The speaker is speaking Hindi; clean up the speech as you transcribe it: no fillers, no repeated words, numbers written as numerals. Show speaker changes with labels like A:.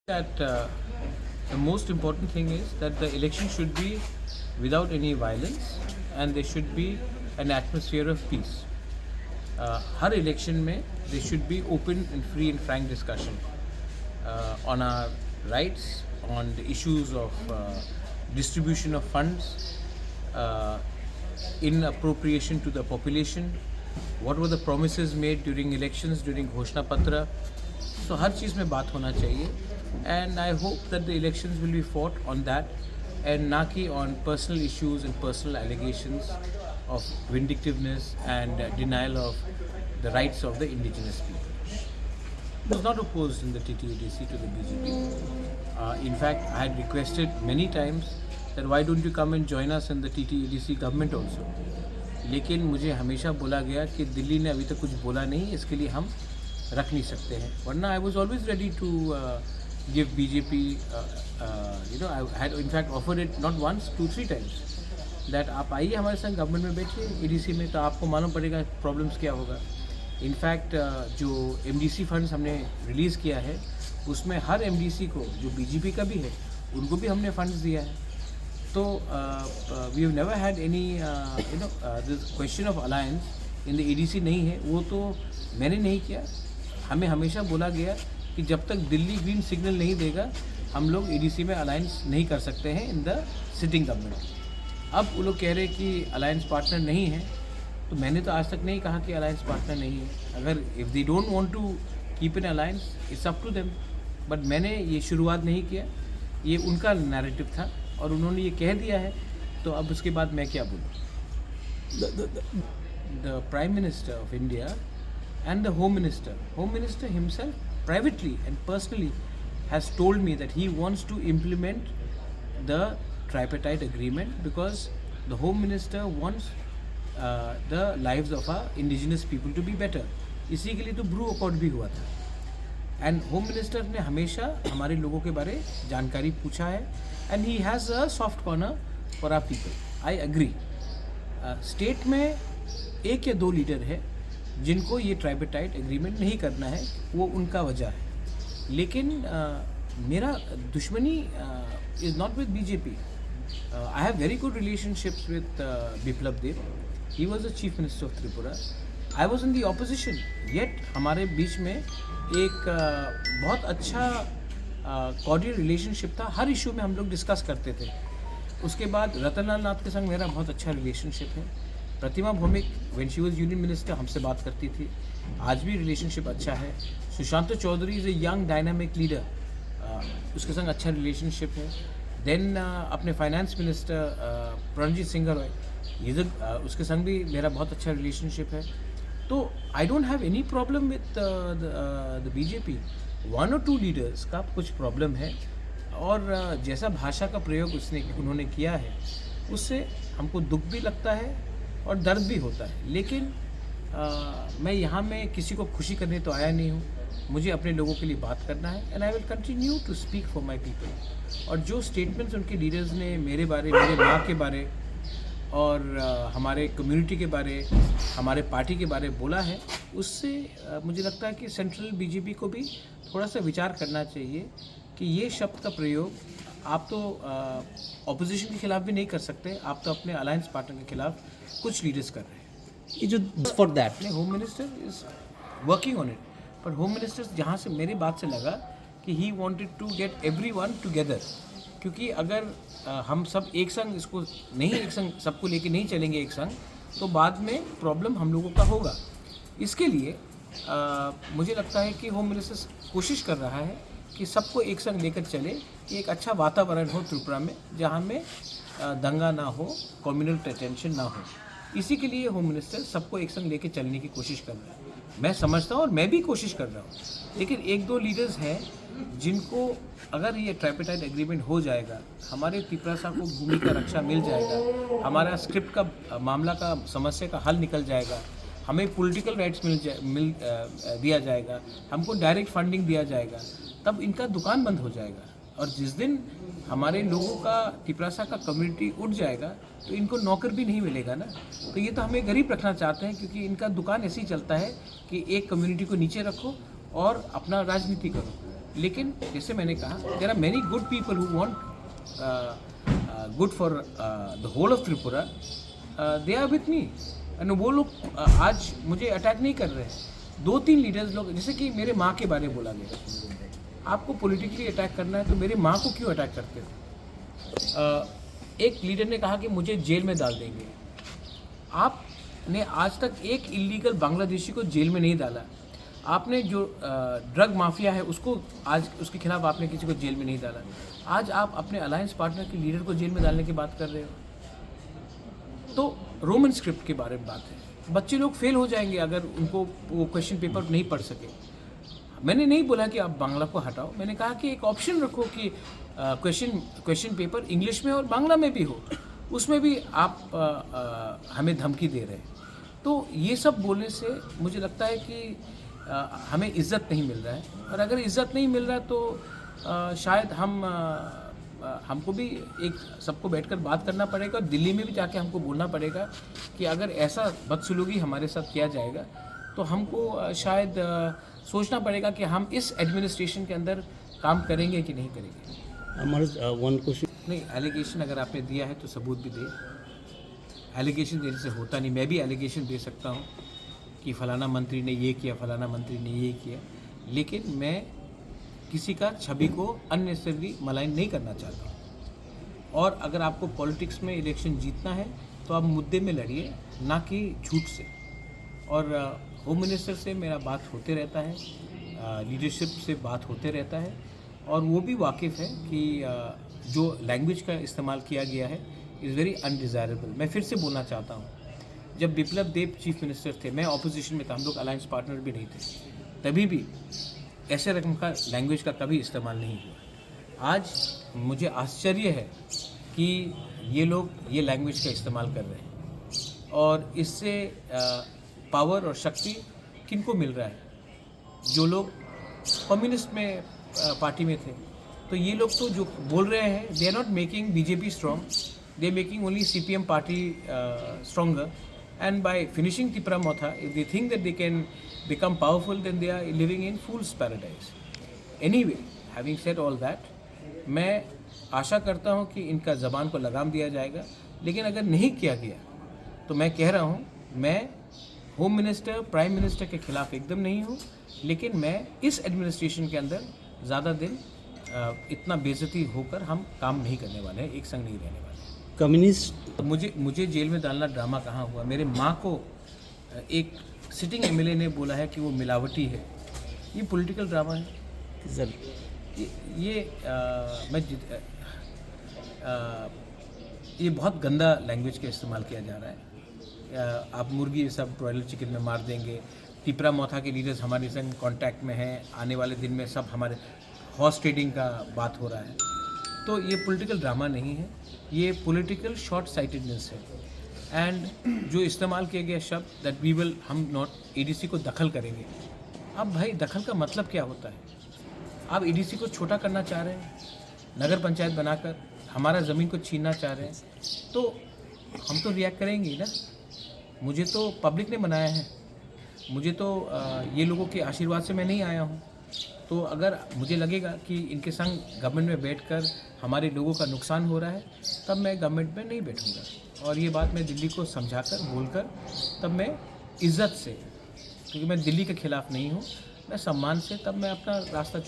A: That the most important thing is that the election should be without any violence and there should be an atmosphere of peace. Her election में there should be open and free and frank discussion on our rights, on the issues of distribution of funds, in appropriation to the population, what were the promises made during elections, during घोषणा पत्र. So हर चीज़ में बात होना चाहिए. And I hope that the elections will be fought on that and not on personal issues and personal allegations of vindictiveness and denial of the rights of the indigenous people. I was not opposed in the TTADC to the BJP. In fact, I had requested many times that why don't you come and join us in the TTADC government also. लेकिन मुझे हमेशा बोला गया कि दिल्ली ने अभी तक कुछ बोला नहीं, इसके लिए हम रख नहीं सकते हैं. वरना I was always ready to give BJP, I had in fact offered it not once, 2-3 times that आप आइए हमारे संग गवर्नमेंट में बैठिए EDC में, तो आपको मालूम पड़ेगा प्रॉब्लम्स क्या होगा. इनफैक्ट जो MDC फंड्स हमने रिलीज़ किया है उसमें हर MDC को जो BJP का भी है उनको भी हमने फंड्स दिया है. तो we have never had any this question of alliance in the EDC नहीं है. वो तो मैंने नहीं किया. हमें हमेशा बोला गया कि जब तक दिल्ली ग्रीन सिग्नल नहीं देगा हम लोग EDC में अलायंस नहीं कर सकते हैं इन द सिटिंग गवर्नमेंट. अब वो लोग कह रहे हैं कि अलायंस पार्टनर नहीं है, तो मैंने तो आज तक नहीं कहा कि अलायंस पार्टनर नहीं है. अगर if they don't want to keep an alliance it's up to them. But मैंने ये शुरुआत नहीं किया, ये उनका नैरेटिव था और उन्होंने ये कह दिया है, तो अब उसके बाद मैं क्या बोलूँ. The prime minister of India and the Home Minister himself privately and personally has told me that he wants to implement the tripartite agreement because the Home Minister wants the lives of our indigenous people to be better. इसी के लिए तो ब्रू अकॉर्ड भी हुआ था. एंड होम मिनिस्टर ने हमेशा हमारे लोगों के बारे जानकारी पूछा है and he has a soft corner for our people. I agree. State में एक या दो लीडर है जिनको ये ट्राइपेटाइट एग्रीमेंट नहीं करना है, वो उनका वजह है. लेकिन मेरा दुश्मनी is not with BJP. I have very good relationships with Biplab Deb. He was the chief minister of Tripura. I was in the opposition, yet हमारे बीच में एक बहुत अच्छा कॉर्डियल रिलेशनशिप था. हर इशू में हम लोग डिस्कस करते थे. उसके बाद रतनलाल नाथ के संग मेरा बहुत अच्छा रिलेशनशिप है. Pratima Bhoumik when she was union minister हमसे बात करती थी. आज भी रिलेशनशिप अच्छा है. Sushant Chaudhary is a young dynamic leader, उसके संग अच्छा रिलेशनशिप है. देन अपने फाइनेंस मिनिस्टर प्रणजीत सिंह रॉय, ये उसके संग भी मेरा बहुत अच्छा रिलेशनशिप है. तो I don't have any problem with the BJP. 1 or 2 leaders का कुछ प्रॉब्लम है और जैसा भाषा का प्रयोग उन्होंने किया है उससे हमको दुख भी लगता है और दर्द भी होता है. लेकिन मैं यहाँ में किसी को खुशी करने तो आया नहीं हूँ. मुझे अपने लोगों के लिए बात करना है and I will continue to speak for my people. और जो स्टेटमेंट्स उनके लीडर्स ने मेरे बारे, मेरे माँ के बारे और हमारे कम्युनिटी के बारे, हमारे पार्टी के बारे बोला है, उससे मुझे लगता है कि सेंट्रल BJP को भी थोड़ा सा विचार करना चाहिए कि ये शब्द का प्रयोग आप तो ऑपोजिशन के खिलाफ भी नहीं कर सकते, आप तो अपने अलायंस पार्टनर के खिलाफ कुछ लीडर्स कर रहे हैं.
B: ये जो for that
A: home minister is working on it. पर होम मिनिस्टर जहाँ से मेरी बात से लगा कि he wanted to get everyone together, क्योंकि अगर हम सब एक संग इसको नहीं, एक संग सबको लेके नहीं चलेंगे एक संग, तो बाद में प्रॉब्लम हम लोगों का होगा. इसके लिए मुझे लगता है कि होम मिनिस्टर कोशिश कर रहा है कि सबको एक संग लेकर चले, कि एक अच्छा वातावरण हो त्रिपुरा में जहाँ में दंगा ना हो, कम्युनल टेंशन ना हो. इसी के लिए होम मिनिस्टर सबको एक संग लेके चलने की कोशिश कर रहा है. मैं समझता हूँ और मैं भी कोशिश कर रहा हूँ. लेकिन 1-2 लीडर्स हैं जिनको अगर ये ट्राइपेटाइट एग्रीमेंट हो जाएगा, हमारे त्रिपुरा को भूमि का रक्षा मिल जाएगा, हमारा स्क्रिप्ट का मामला का समस्या का हल निकल जाएगा, हमें पॉलिटिकल राइट्स दिया जाएगा, हमको डायरेक्ट फंडिंग दिया जाएगा, तब इनका दुकान बंद हो जाएगा. और जिस दिन हमारे लोगों का त्रिपुरा का कम्युनिटी उठ जाएगा तो इनको नौकर भी नहीं मिलेगा ना. तो ये तो हमें गरीब रखना चाहते हैं, क्योंकि इनका दुकान ऐसे ही चलता है कि एक कम्युनिटी को नीचे रखो और अपना राजनीति करो. लेकिन जैसे मैंने कहा, there are many good people who want good for the whole of Tripura, they are with me. And वो लोग आज मुझे अटैक नहीं कर रहे हैं। 2-3 लीडर्स लोग, जैसे कि मेरे माँ के बारे में बोला गया, आपको पॉलिटिकली अटैक करना है तो मेरे माँ को क्यों अटैक करते हो? एक लीडर ने कहा कि मुझे जेल में डाल देंगे। आपने आज तक एक इलीगल बांग्लादेशी को जेल में नहीं डाला। आपने जो ड्रग माफिया है उसको आज उसके खिलाफ आपने किसी को जेल में नहीं डाला। आज आप अपने अलायंस पार्टनर के लीडर को जेल में डालने की बात कर रहे हो। तो रोमन स्क्रिप्ट के बारे में बात है। बच्चे लोग फेल हो जाएंगे अगर उनको वो क्वेश्चन पेपर नहीं पढ़ सके। मैंने नहीं बोला कि आप बांग्ला को हटाओ, मैंने कहा कि एक ऑप्शन रखो कि क्वेश्चन पेपर इंग्लिश में और बांग्ला में भी हो। उसमें भी आप हमें धमकी दे रहे हैं। तो ये सब बोलने से मुझे लगता है कि हमें इज़्ज़त नहीं मिल रहा है, और अगर इज़्ज़त नहीं मिल रहा है तो शायद हमको भी एक सबको बैठकर बात करना पड़ेगा, और दिल्ली में भी जाके हमको बोलना पड़ेगा कि अगर ऐसा बदसलूकी हमारे साथ किया जाएगा तो हमको शायद सोचना पड़ेगा कि हम इस एडमिनिस्ट्रेशन के अंदर काम करेंगे कि नहीं करेंगे।
B: हमारा वन क्वेश्चन
A: नहीं, एलिगेशन अगर आपने दिया है तो सबूत भी दे। एलिगेशन देने से होता नहीं। मैं भी एलिगेशन दे सकता हूँ कि फ़लाना मंत्री ने ये किया, फ़लाना मंत्री ने ये किया, लेकिन मैं किसी का छवि को अननेसेसरी मलाइन नहीं करना चाहता हूँ। और अगर आपको पॉलिटिक्स में इलेक्शन जीतना है तो आप मुद्दे में लड़िए, ना कि झूठ से। और होम मिनिस्टर से मेरा बात होते रहता है, लीडरशिप से बात होते रहता है, और वो भी वाकिफ़ है कि जो लैंग्वेज का इस्तेमाल किया गया है इज़ वेरी अनडिज़ायरेबल। मैं फिर से बोलना चाहता हूँ, जब बिप्लब देब चीफ मिनिस्टर थे, मैं ऑपोजिशन में था, हम लोग अलायंस पार्टनर भी नहीं थे, तभी भी ऐसे रकम का लैंग्वेज का कभी इस्तेमाल नहीं हुआ। आज मुझे आश्चर्य है कि ये लोग ये लैंग्वेज का इस्तेमाल कर रहे हैं, और इससे पावर और शक्ति किनको मिल रहा है? जो लोग कम्युनिस्ट में पार्टी में थे। तो ये लोग तो जो बोल रहे हैं, they are not making BJP strong, they making only CPM party stronger. And by finishing Tipra Motha, if they think that they can become powerful, then they are living in fool's paradise. Anyway, having said all that, मैं आशा करता हूँ कि इनका ज़बान को लगाम दिया जाएगा, लेकिन अगर नहीं किया गया तो मैं कह रहा हूँ, मैं होम मिनिस्टर, प्राइम मिनिस्टर के खिलाफ एकदम नहीं हूँ, लेकिन मैं इस एडमिनिस्ट्रेशन के अंदर ज़्यादा दिन इतना बेइज्जती होकर हम काम नहीं करने वाले हैं, एक संग नहीं रहने वाले।
B: कम्युनिस्ट
A: मुझे जेल में डालना ड्रामा कहाँ हुआ? मेरे माँ को एक सिटिंग MLA ने बोला है कि वो मिलावटी है। ये पॉलिटिकल ड्रामा है
B: सर।
A: ये बहुत गंदा लैंग्वेज का इस्तेमाल किया जा रहा है। आप मुर्गी ये सब ब्रॉयलर चिकन में मार देंगे। टिपरा मोथा के लीडर्स हमारे संग कांटेक्ट में हैं। आने वाले दिन में सब हमारे हॉर्स ट्रेडिंग का बात हो रहा है। तो ये पॉलिटिकल ड्रामा नहीं है, ये पॉलिटिकल शॉर्ट साइटेडनेस है। एंड जो इस्तेमाल किया गया शब्द दैट वी विल, हम नॉट ADC को दखल करेंगे। अब भाई दखल का मतलब क्या होता है? आप ADC को छोटा करना चाह रहे हैं, नगर पंचायत बनाकर हमारा ज़मीन को छीनना चाह रहे हैं, तो हम तो रिएक्ट करेंगे ही ना। मुझे तो पब्लिक ने बनाया है, मुझे तो ये लोगों के आशीर्वाद से मैं नहीं आया हूँ। तो अगर मुझे लगेगा कि इनके संग गवर्नमेंट में बैठकर हमारे लोगों का नुकसान हो रहा है, तब मैं गवर्नमेंट में नहीं बैठूँगा। और ये बात मैं दिल्ली को समझाकर बोलकर तब मैं इज़्ज़त से, क्योंकि मैं दिल्ली के खिलाफ़ नहीं हूँ, मैं सम्मान से तब मैं अपना रास्ता